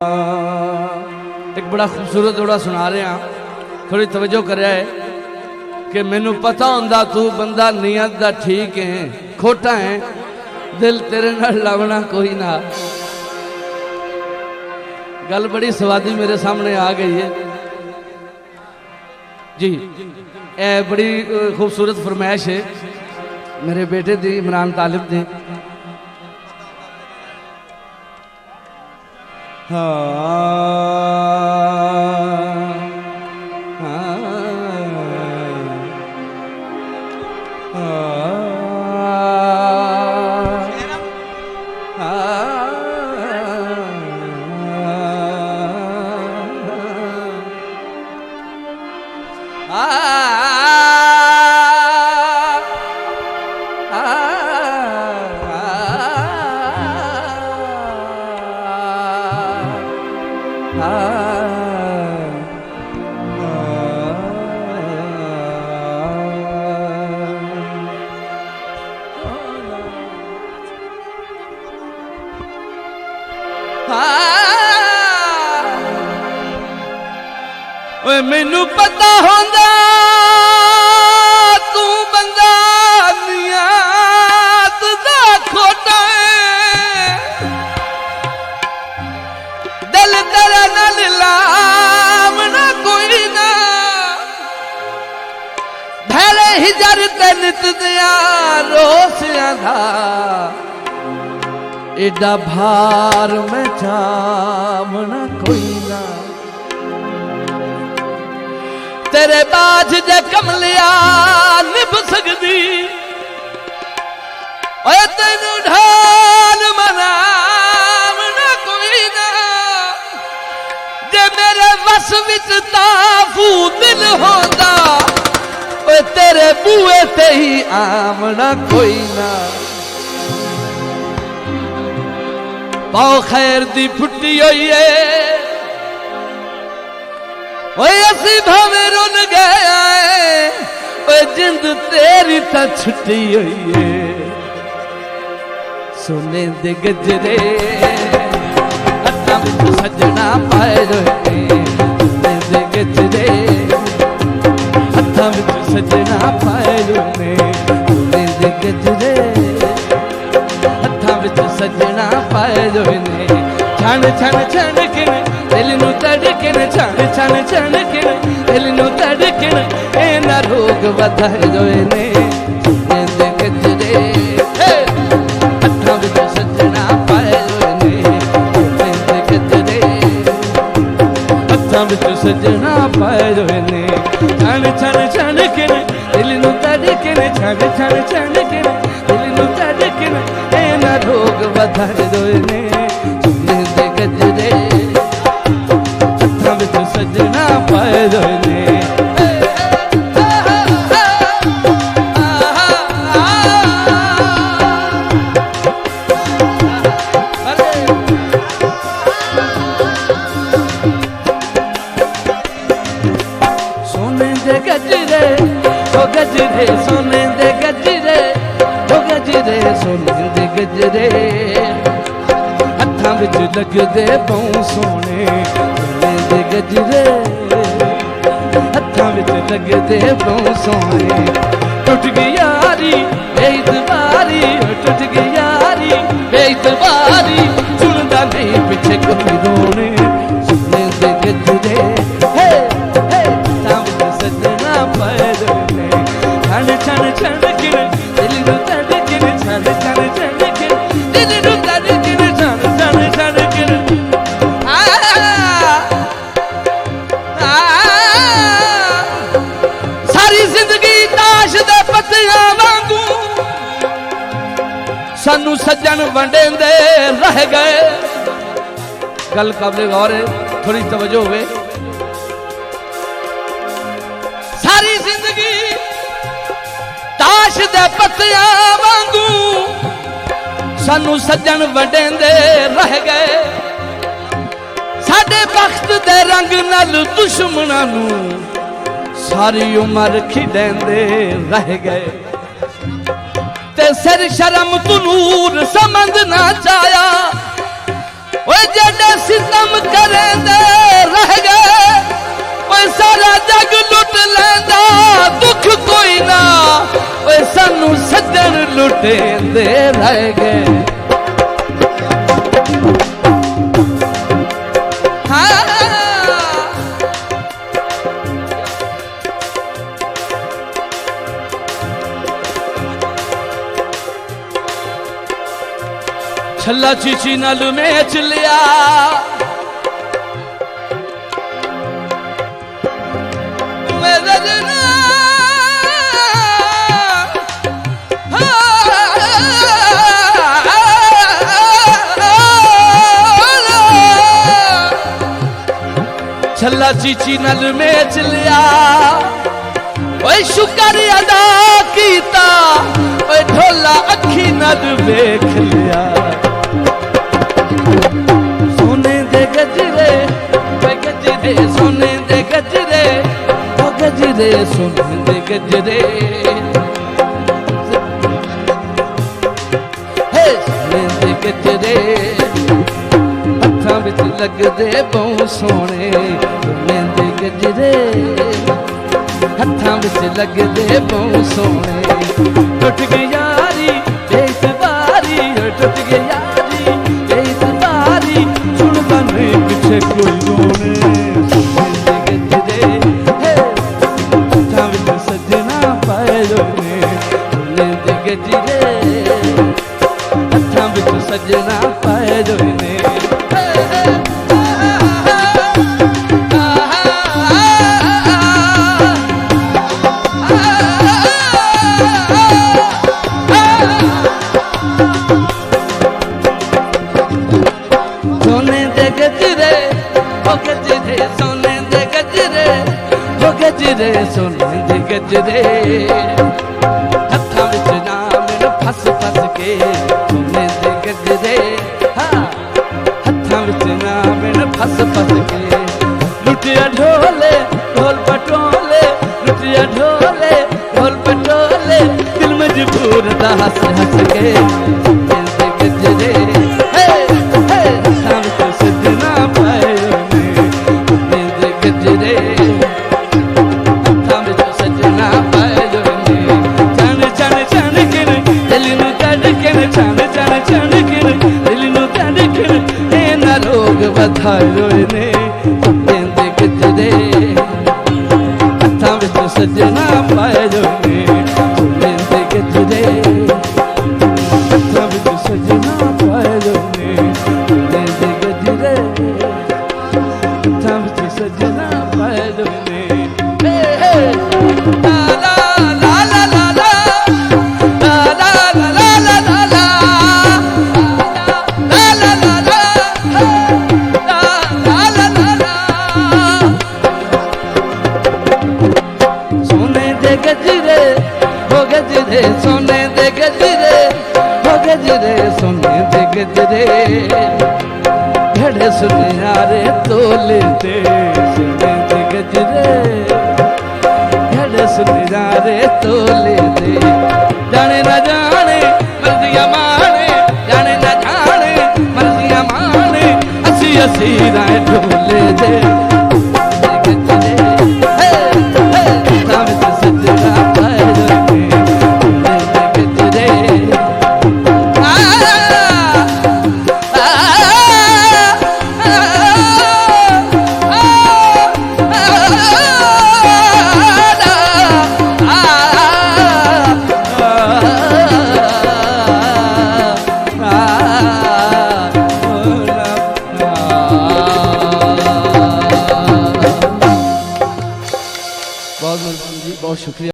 एक बड़ा खूबसूरत जोड़ा सुना रहे हैं, थोड़ी तवज्जो कर है कि मैनू पता होंदा तू बंदा नीयत दा ठीक है, खोटा है, दिल तेरे नाल लावना कोई ना। गल बड़ी स्वादी मेरे सामने आ गई है जी। ए बड़ी खूबसूरत फरमाइश है मेरे बेटे दी, इमरान तालिब दी। मैनू पता होंदा तू बंदा नियत दा खोटा है, दिल तेरे नाल लावना कोई ना। भैले हिजर ते नित दिया रोसियां दा एडा भार में चावना कोई ना। तेरे बाज जे कमलिया निभ सकदी, ओए तेनू ढाल मनावना कोई ना। जे मेरे वस विच ताफू दिल होंदा, ओए तेरे बूए ते ही आमना कोई ना। पाओ खैर दी फुट्टी होई है, ओए असी भावे रुन गया है, ओए जिंद तेरी ता छुट्टी हुई है। सोने दे गजरे हत्थां विच सजना पाए होए, सोने दे गजरे हत्थां विच सजना पाए होए, सोने दे गजरे हत्थां विच सजना पाए होए। छण छण छणकण दिल नू तड़कण, छण छण छणकण दिल नू तड़कण, इन्हां रोग वधाए होए ने। सोने दे गजरे हत्थां विच सजना पाए होए ने, सोने दे गजरे हत्थां विच सजना पाए होए ने। छण छण छणकण दिल नू तड़कण, छण छण छणकण दिल नू तड़कण, इन्हां रोग वधाए होए ने। सोने दे गजरे हत्थां विच सजना पाए होए ने। सोने दे गजरे ओ गजरे, सोने दे गजरे ओ गजरे, सोने दे गजरे हत्थां विच लगदे बहु सोने। सोने दे गजरे हत्थां विच लगदे बहु सोने। टुट गई यारी बेइतबारी, टुट गई यारी बेइतबारी, सुनदा नहीं पिछे कोई रोने। सोने दे गजरे हत्थां विच सजना पाए होए, छण छण छणकण दिल नू तड़कण, छण छण छणकण दिल नू तड़कण, छण छण छणकण। सारी जिंदगी ताश दे पत्तियां वांगू सानू सज्जन वंडेंदे रह गए। गल काबिले गौर है, थोड़ी तवज्जो होवे। सारी जिंदगी ताश दे पत्तियां वांगू सानू सज्जन वंडेंदे रह गए। साडे बख्त दे रंग नाल दुश्मनां नू सारी उम्र खिडेंदे रह गए। ते सिर शर्म तू नूर समझ ना चाया, ओए जेडे सितम करेंदे रह गए, ओए सारा जग लुट लेंदा दुख कोई ना, ओए सानू सज्जन लुटेंदे रह गए। छल्ला चीची नाल मैच लिया, छल्ला चीची नाल मैच लिया, ओए शुक्र अदा कीता, ओए ढोला अखी नाल वेख लिया। सोने दे गजरे, ओए गजरे सोने दे गजरे, ओ गजरे सोने दे गजरे, हे सोने दे गजरे हत्थां विच लगदे बहु सोने, सोने दे गजरे हत्थां विच लगदे बहु सोने। टुट गई यारी इस बारी, टुट गई यारी इस बारी, सुन बने पिछे कोई रोने। सोने दे गजरे हत्थां विच सजना पाए रोने, सोने दे गजरे हत्थां विच सजना पाए रोने। सोने दे गजरे, ओ गजरे सोने दे गजरे, ओ गजरे सोने दे गजरे हत्थां विच नाम फस फस के, सोने दे गजरे हाँ हत्थां विच नाम फस फस के। लुटिया ढोले ढोल पटोले, लुटिया ढोले ढोल पटोले, दिल मजबूर दा हंस हंस के। सोने दे गजरे सजना पाए रोने, सोने दे गजरे हत्थां विच सजना पाए रोने। छन छन छन किन दिल नूं धड़कन, छन छन छन किन दिल नूं धड़कन, इन्हां लोग वधाए रोने। सोने दे गजरे हत्थां विच सजना पाए रोने, सोने दे गजरे हत्थां विच सजना पाए रोने, सोने दे गजरे हत्थां विच सजना पाए रोने। ला ला ला ला ला ला ला ला ला ला ला ला ला ला ला ला ला। सोने दे गजरे हो गजरे, सोने दे गजरे हो गजरे, सोने दे गजरे घड़े सुनियारे तोले दे, सोने दे गजरे घड़े सुनियारे तोले दे। जाने न जाने मर्जियां माने, जाने न जाने मर्जियां माने, असी असी राय ढोले दे। बहुत शुक्रिया।